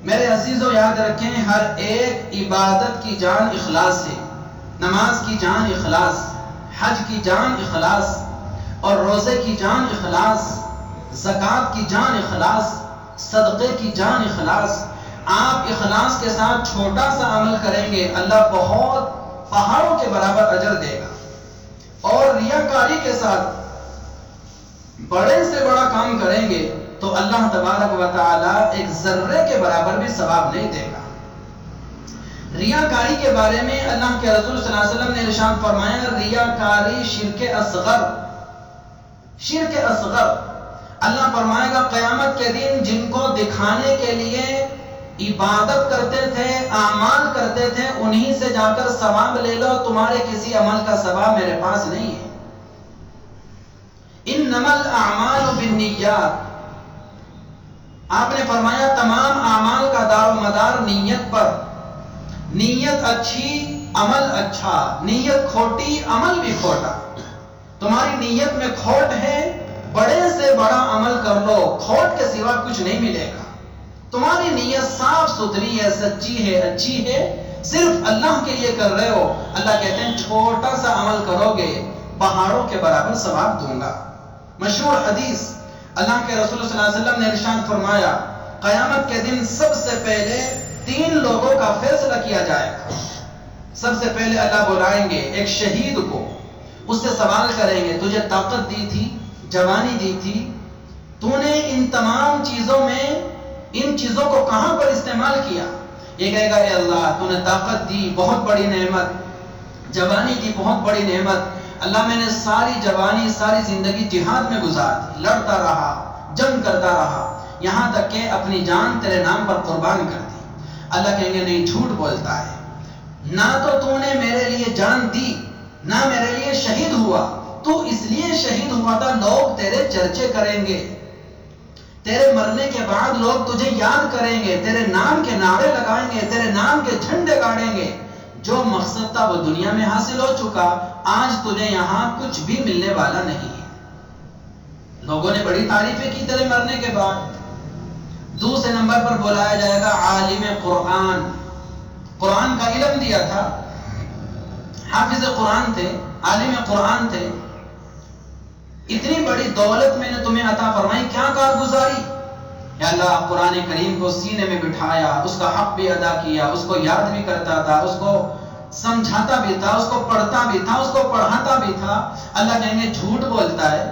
میرے عزیزو یاد رکھیں، ہر ایک عبادت کی جان اخلاص ہے۔ نماز کی جان اخلاص، حج کی جان اخلاص، اور روزے کی جان اخلاص، زکوٰۃ کی جان اخلاص، صدقے کی جان اخلاص۔ آپ اخلاص کے ساتھ چھوٹا سا عمل کریں گے، اللہ بہت پہاڑوں کے برابر اجر دے گا، اور ریاکاری کے ساتھ بڑے سے بڑا کام کریں گے تو اللہ تبارک و تعالیٰ ایک ذرے کے برابر بھی ثواب نہیں دے گا۔ ریاکاری کے بارے میں اللہ کے رسول صلی اللہ علیہ وسلم نے ارشاد فرمایا، ریاکاری شرک اصغر، شرک اصغر۔ اللہ فرمائے گا قیامت کے دن جن کو دکھانے کے لیے عبادت کرتے تھے، اعمال کرتے تھے، انہی سے جا کر ثواب لے لو، تمہارے کسی عمل کا ثواب میرے پاس نہیں ہے۔ انما الاعمال بالنیات، آپ نے فرمایا تمام اعمال کا دار و مدار نیت پر۔ نیت اچھی عمل اچھا، نیت کھوٹی عمل بھی کھوٹا۔ تمہاری نیت میں کھوٹ ہے، بڑے سے بڑا عمل کر لو، کھوٹ کے سوا کچھ نہیں ملے گا۔ تمہاری نیت صاف ستھری ہے، سچی ہے، اچھی ہے، صرف اللہ کے لیے کر رہے ہو، اللہ کہتے ہیں چھوٹا سا عمل کرو گے پہاڑوں کے برابر ثواب دوں گا۔ مشہور حدیث، اللہ کے رسول صلی اللہ علیہ وسلم نے ارشاد فرمایا، قیامت کے دن سب سے پہلے 3 لوگوں کا فیصلہ کیا جائے گا۔ سب سے پہلے اللہ بلائیں گے ایک شہید کو، اس سے سوال کریں گے، تجھے طاقت دی تھی، جوانی دی تھی، تو نے ان تمام چیزوں میں ان چیزوں کو کہاں پر استعمال کیا؟ یہ کہے گا، اے اللہ تو نے طاقت دی، بہت بڑی نعمت، جوانی دی، بہت بڑی نعمت، اللہ میں نے ساری جوانی، ساری زندگی جہاد میں گزار دی، لڑتا رہا، جنگ کرتا رہا، یہاں تک کہ اپنی جان تیرے نام پر قربان کر دی۔ اللہ کہیں گے نہیں، جھوٹ بولتا ہے، نہ تو نے میرے لیے جان دی، نہ میرے لیے شہید ہوا، تو اس لیے شہید ہوا تھا لوگ تیرے چرچے کریں گے، تیرے مرنے کے بعد لوگ تجھے یاد کریں گے، تیرے نام کے نعرے لگائیں گے، تیرے نام کے جھنڈے گاڑیں گے۔ جو مقصد تھا وہ دنیا میں حاصل ہو چکا، آج تجھے یہاں کچھ بھی ملنے والا نہیں ہے۔ لوگوں نے بڑی تعریفیں کی تیرے مرنے کے بعد۔ دوسرے نمبر پر بلایا جائے گا عالم قرآن، قرآن کا علم دیا تھا، حافظ قرآن تھے، عالم قرآن تھے، اتنی بڑی دولت میں نے تمہیں عطا فرمائی، کیا کارگزاری؟ یا اللہ قرآن کریم کو سینے میں بٹھایا، اس کا حق بھی ادا کیا، اس کو یاد بھی کرتا تھا، اس کو سمجھاتا بھی تھا، اس کو پڑھتا بھی تھا، اس کو پڑھاتا بھی تھا۔ اللہ کہیں گے جھوٹ بولتا ہے،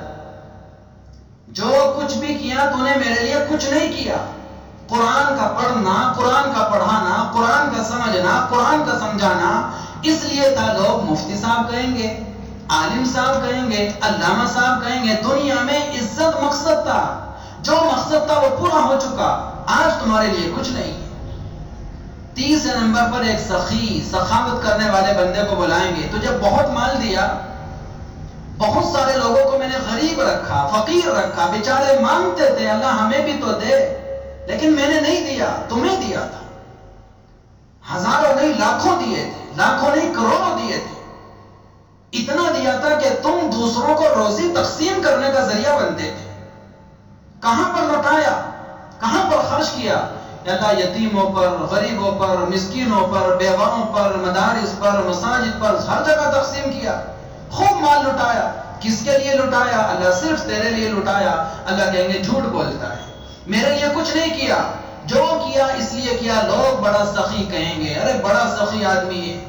جو کچھ بھی کیا تو نے میرے لیے کچھ نہیں کیا۔ قرآن کا پڑھنا، قرآن کا پڑھانا، قرآن کا سمجھنا، قرآن کا سمجھانا اس لیے تھا۔ لوگ مفتی صاحب کہیں گے، عالم صاحب کہیں گے، علامہ صاحب کہیں گے، دنیا میں عزت مقصد تھا، جو مقصد تھا وہ پورا ہو چکا، آج تمہارے لیے کچھ نہیں ہے۔ تیسرے نمبر پر ایک سخی، سخاوت کرنے والے بندے کو بلائیں گے، تجھے بہت مال دیا، بہت سارے لوگوں کو میں نے غریب رکھا، فقیر رکھا، بیچارے مانگتے تھے اللہ ہمیں بھی تو دے، لیکن میں نے نہیں دیا، تمہیں دیا تھا، ہزاروں نہیں لاکھوں دیے تھے، لاکھوں نہیں کروڑوں دیے تھے، اتنا دیا تھا کہ تم دوسروں کو روزی تقسیم کرنے کا ذریعہ بنتے تھے۔ کہاں پر لوٹایا، کہاں پر خرچ کیا؟ یا تھا یتیموں پر، غریبوں پر، مسکینوں پر، بیواؤں پر، مدارس پر، مساجد پر، ہر جگہ تقسیم کیا، خوب مال لٹایا۔ کس کے لیے لٹایا؟ اللہ صرف تیرے لیے لٹایا۔ اللہ کہیں گے جھوٹ بولتا ہے، میرے لیے کچھ نہیں کیا، جو کیا اس لیے کیا۔ لوگ بڑا سخی کہیں گے، ارے بڑا سخی آدمی ہے،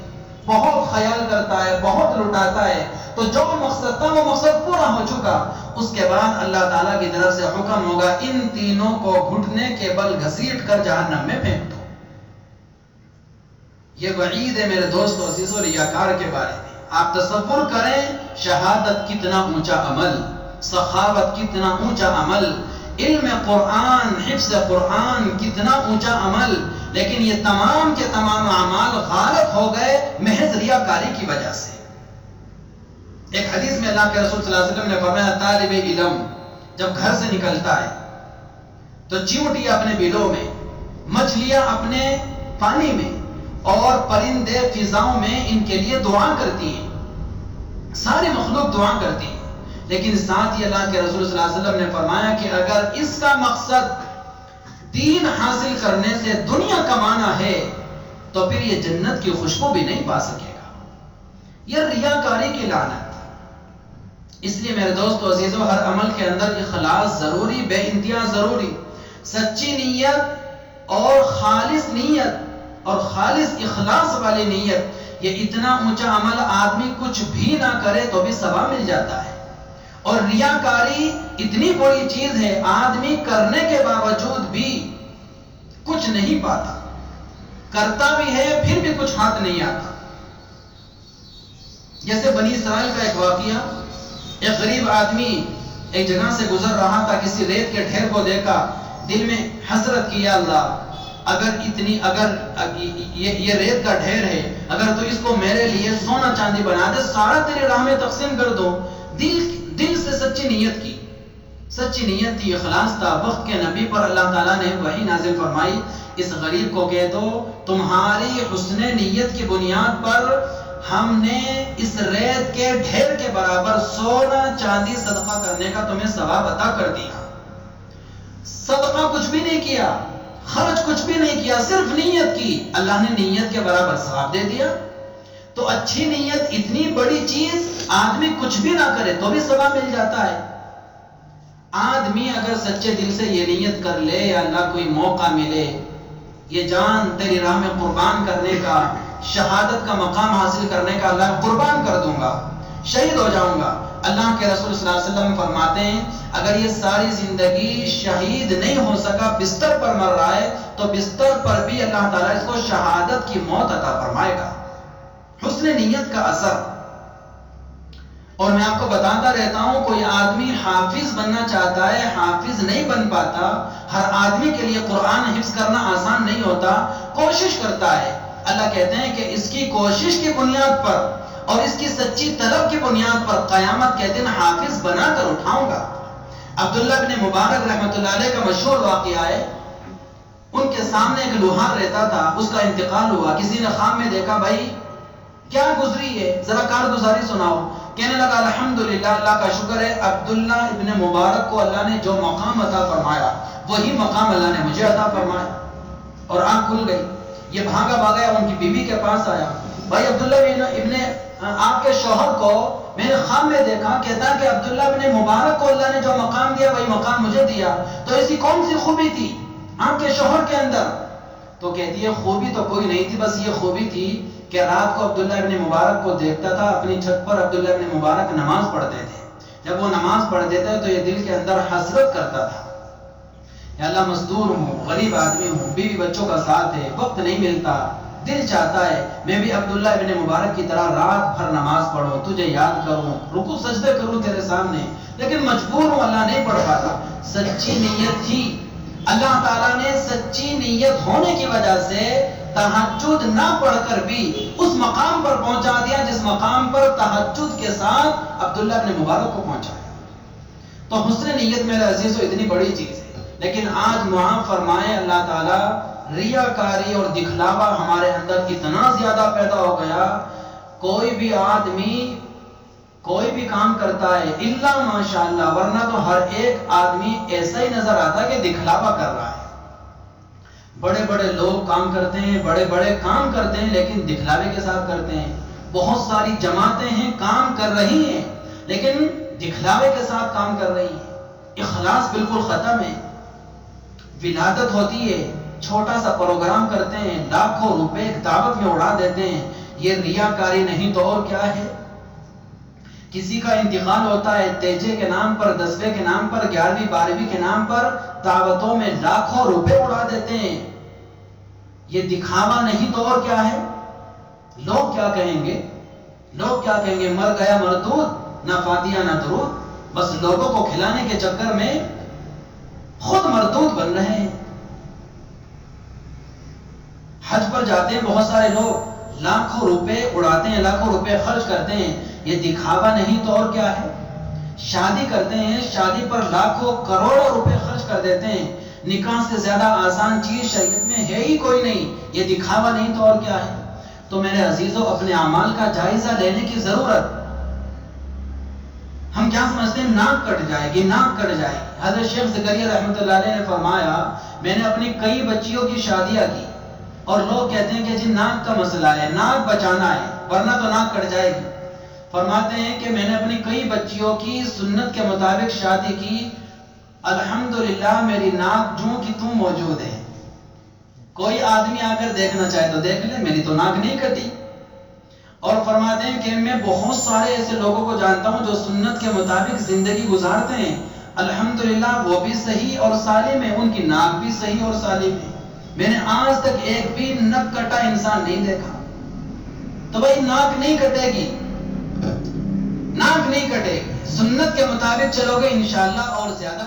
بہت خیال کرتا ہے، بہت لٹاتا ہے۔ تو جو مقصد تھا وہ مقصد پورا ہو چکا۔ اس کے بعد اللہ تعالیٰ کی طرف سے حکم ہوگا ان تینوں کو گھٹنے کے بل گھسیٹ کر جہنم میں پھینک دو۔ یہ وعید ہے میرے دوستو عزیزو ریاکار کے بارے میں۔ آپ تصور کریں شہادت کتنا اونچا عمل، سخاوت کتنا اونچا عمل، علم قرآن، حفظ قرآن کتنا اونچا عمل، لیکن یہ تمام کے تمام اعمال غارق ہو گئے محض ریاکاری کی وجہ سے۔ ایک حدیث میں اللہ کے رسول صلی اللہ علیہ وسلم نے فرمایا طالب علم جب گھر سے نکلتا ہے تو چیونٹیاں اپنے بلوں میں، مچھلیاں اپنے پانی میں، اور پرندے فضاؤں میں ان کے لیے دعا کرتی ہیں، ساری مخلوق دعا کرتی ہے، لیکن ساتھ ہی اللہ کے رسول صلی اللہ علیہ وسلم نے فرمایا کہ اگر اس کا مقصد دین حاصل کرنے سے دنیا کمانا ہے تو پھر یہ جنت کی خوشبو بھی نہیں پا سکے گا. یہ ریاکاری کی لعنت. اس لیے میرے دوستو عزیزو، ہر عمل کے اندر اخلاص ضروری، بے انتہا ضروری. سچی نیت اور خالص نیت اور خالص اخلاص والی نیت، یہ اتنا اونچا عمل آدمی کچھ بھی نہ کرے تو بھی ثواب مل جاتا ہے. اور ریاکاری اتنی بڑی چیز ہے، آدمی کرنے کے باوجود بھی کچھ نہیں پاتا، کرتا بھی ہے پھر بھی کچھ ہاتھ نہیں آتا. جیسے بنی اسرائیل کا ایک واقعہ، ایک غریب آدمی ایک جگہ سے گزر رہا تھا، کسی ریت کے ڈھیر کو دیکھا، دل میں حسرت کیا، اللہ اگر یہ ریت کا ڈھیر ہے، اگر تو اس کو میرے لیے سونا چاندی بنا دے، سارا تیرے راہ میں تقسیم کر دو. دل سے سچی نیت کی، سچی نیت تھی، اخلاص تھا. وقت کے نبی پر اللہ تعالیٰ نے وحی نازل فرمائی، اس غریب کو کہہ دو تمہاری حسن نیت کی بنیاد پر ہم نے اس ریت کے ڈھیر کے برابر سونا چاندی صدقہ کرنے کا تمہیں ثواب عطا کر دیا. صدقہ کچھ بھی نہیں کیا، خرچ کچھ بھی نہیں کیا، صرف نیت کی، اللہ نے نیت کے برابر ثواب دے دیا. تو اچھی نیت اتنی بڑی چیز، آدمی کچھ بھی نہ کرے تو بھی ثواب مل جاتا ہے. آدمی اگر سچے دل سے یہ نیت کر لے، یا اللہ کوئی موقع ملے، یہ جان تیری راہ میں قربان کرنے کا، شہادت کا مقام حاصل کرنے کا، اللہ قربان کر دوں گا، شہید ہو جاؤں گا. اللہ کے رسول صلی اللہ علیہ وسلم فرماتے ہیں اگر یہ ساری زندگی شہید نہیں ہو سکا، بستر پر مر رہا ہے، تو بستر پر بھی اللہ تعالیٰ اس کو شہادت کی موت عطا فرمائے گا. حسن نیت کا اثر. اور میں آپ کو بتاتا رہتا ہوں، کوئی آدمی حافظ بننا چاہتا ہے، حافظ نہیں بن پاتا. ہر آدمی کے لیے قرآن حفظ کرنا آسان نہیں ہوتا، کوشش کرتا ہے. اللہ کہتے ہیں کہ اس کی کوشش کی بنیاد پر اور اس کی سچی طلب کی بنیاد پر قیامت کے دن حافظ بنا کر اٹھاؤں گا. عبداللہ بن مبارک رحمۃ اللہ علیہ کا مشہور واقعہ ہے. ان کے سامنے ایک لوہار رہتا تھا، اس کا انتقال ہوا. کسی نے خواب میں دیکھا، بھائی کیا گزری ہے، ذرا کارگزاری سناؤ. کہنے لگا الحمدللہ، اللہ کا شکر ہے، عبداللہ ابن مبارک کو اللہ نے جو مقام عطا فرمایا وہی مقام اللہ نے مجھے عطا فرمایا. اور آنکھ کھل گئی. یہ بھاگا ان کی بیوی کے پاس آیا، بھائی عبداللہ ابن آپ کے شوہر کو میں نے خواب میں دیکھا، کہتا کہ عبداللہ ابن مبارک کو اللہ نے جو مقام دیا وہی مقام مجھے دیا، تو ایسی کون سی خوبی تھی آپ کے شوہر کے اندر؟ تو کہتی ہے خوبی تو کوئی نہیں تھی، بس یہ خوبی تھی کہ رات کو عبداللہ ابن مبارک کو دیکھتا تھا اپنی چھت پر. عبداللہ ابن مبارک نماز پڑھتے تھے، جب وہ نماز پڑھتے تھے تو یہ دل کے اندر حسرت کرتا تھا، یا اللہ مزدور ہوں، غریب آدمی ہوں، بیوی بچوں کا ساتھ ہے، وقت نہیں ملتا، دل چاہتا ہے میں بھی عبداللہ ابن مبارک کی طرح رات بھر نماز پڑھوں، تجھے یاد کروں، رکوع سجدے کروں تیرے سامنے، لیکن مجبور ہوں، اللہ نہیں پڑھ پاتا. سچی نیت تھی. اللہ تعالیٰ نے سچی نیت ہونے کی وجہ سے تہجد نہ پڑھ کر بھی اس مقام پر پہنچا دیا جس مقام پر تہجد کے ساتھ عبداللہ ابن مبارک کو پہنچایا. تو حسن نیت میرے عزیزو اتنی بڑی چیز ہے. لیکن آج معاف فرمائے اللہ تعالیٰ، ریاکاری اور دکھلاوا ہمارے اندر اتنا زیادہ پیدا ہو گیا. کوئی بھی آدمی کوئی بھی کام کرتا ہے الا ماشاءاللہ، ورنہ تو ہر ایک آدمی ایسا ہی نظر آتا ہے کہ دکھلاوا کر رہا ہے. بڑے بڑے لوگ کام کرتے ہیں، بڑے بڑے کام کرتے ہیں، لیکن دکھلاوے کے ساتھ کرتے ہیں. بہت ساری جماعتیں ہیں کام کر رہی ہیں لیکن دکھلاوے کے ساتھ کام کر رہی ہیں. اخلاص بالکل ختم ہے. ولادت ہوتی ہے، چھوٹا سا پروگرام کرتے ہیں، لاکھوں روپے دعوت میں اڑا دیتے ہیں. یہ ریاکاری نہیں تو اور کیا ہے. کسی کا انتقال ہوتا ہے، تیجے کے نام پر، 10ویں کے نام پر، 11ویں 12ویں کے نام پر دعوتوں میں لاکھوں روپے اڑا دیتے ہیں. یہ دکھاوا نہیں تو اور کیا ہے. لوگ کیا کہیں گے، لوگ کیا کہیں گے، مر گیا مردود، نہ فاتحہ نہ درود. بس لوگوں کو کھلانے کے چکر میں خود مردود بن رہے ہیں. حج پر جاتے ہیں بہت سارے لوگ، لاکھوں روپے اڑاتے ہیں، لاکھوں روپے خرچ کرتے ہیں. یہ دکھاوا نہیں تو اور کیا ہے. شادی کرتے ہیں، شادی پر لاکھوں کروڑوں روپے خرچ کر دیتے ہیں. نکاح سے زیادہ آسان چیز شریعت میں ہے ہی کوئی نہیں. یہ دکھاوا نہیں تو اور کیا ہے. تو میرے عزیزوں، اپنے اعمال کا جائزہ لینے کی ضرورت. ہم کیا سمجھتے ہیں ناک کٹ جائے گی، ناک کٹ جائے گی۔ حضرت شیخ زکریا رحمۃ اللہ علیہ نے فرمایا میں نے اپنی کئی بچیوں کی شادیاں کی اور لوگ کہتے ہیں کہ جی ناک کا مسئلہ ہے، ناک بچانا ہے ورنہ تو ناک کٹ جائے گی۔ فرماتے ہیں کہ میں نے اپنی کئی بچیوں کی سنت کے مطابق شادی کی، الحمدللہ میری ناک جوں کی توں موجود ہے، کوئی آدمی آ کر دیکھنا چاہے تو دیکھ لے، میری تو ناک نہیں کٹی۔ اور فرماتے ہیں کہ میں بہت سارے ایسے لوگوں کو جانتا ہوں جو سنت کے مطابق زندگی گزارتے ہیں، الحمدللہ وہ بھی صحیح اور سالم ہے، ان کی ناک بھی صحیح اور سالم ہے۔ میں نے آج تک ایک بھی نک کٹا انسان نہیں دیکھا۔ تو بھائی ناک نہیں کٹے گی، ناک نہیں کٹے گی، سنت کے مطابق چلو گے انشاءاللہ اور زیادہ